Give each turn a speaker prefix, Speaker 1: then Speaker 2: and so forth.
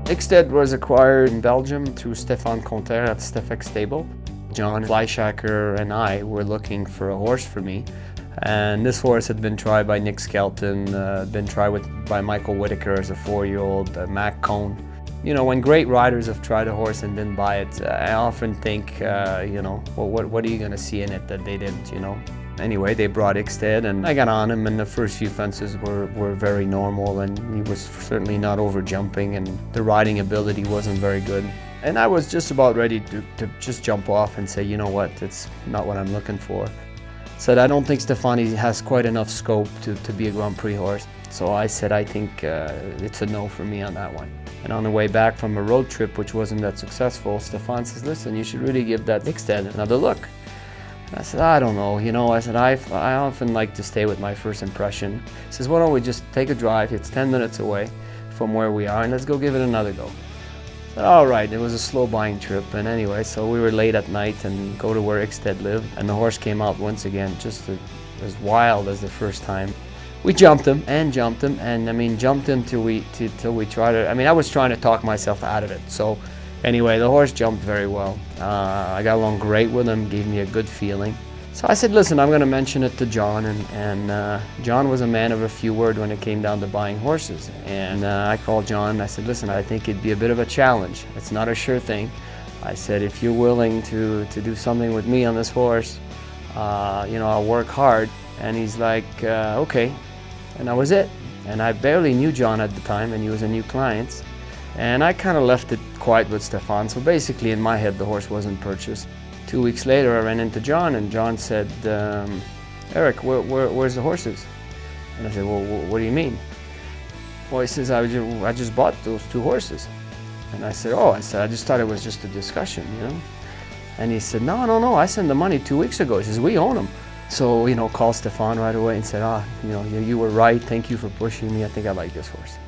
Speaker 1: Hickstead was acquired in Belgium through Stefan Conter at Stefek Stable. John Fleischacker and I were looking for a horse for me. And this horse had been tried by Nick Skelton, been tried by Michael Whitaker as a 4-year-old, Mac Cone. You know, when great riders have tried a horse and didn't buy it, I often think, you know, well, what are you going to see in it that they didn't, you know? Anyway, they brought Hickstead, and I got on him, and the first few fences were very normal, and he was certainly not over jumping, and the riding ability wasn't very good. And I was just about ready to just jump off and say, you know what, it's not what I'm looking for. Said, I don't think Stefani has quite enough scope to be a Grand Prix horse. So I said, I think it's a no for me on that one. And on the way back from a road trip, which wasn't that successful, Stefan says, listen, you should really give that Hickstead another look. I said, I don't know, you know, I said, I often like to stay with my first impression. He says, why don't we just take a drive, it's 10 minutes away from where we are, and let's go give it another go. I said, all right, it was a slow buying trip, and anyway, so we were late at night and go to where Hickstead lived, and the horse came out once again, just as wild as the first time. We jumped him, and I mean, jumped him till we tried to, I mean, I was trying to talk myself out of it, so anyway, the horse jumped very well. I got along great with him, gave me a good feeling. So I said, listen, I'm going to mention it to John, and John was a man of a few words when it came down to buying horses. And I called John and I said, listen, I think it'd be a bit of a challenge. It's not a sure thing. I said, if you're willing to do something with me on this horse, you know, I'll work hard. And he's like, okay. And that was it. And I barely knew John at the time, and he was a new client. And I kind of left it quiet with Stefan, so basically in my head the horse wasn't purchased. 2 weeks later I ran into John, and John said, Eric, where's the horses? And I said, well, what do you mean? Well, he says, I just bought those 2 horses. And I said, oh, I just thought it was just a discussion, you know? And he said, no, I sent the money 2 weeks ago. He says, we own them. So, you know, called Stefan right away and said, you know, you were right, thank you for pushing me, I think I like this horse.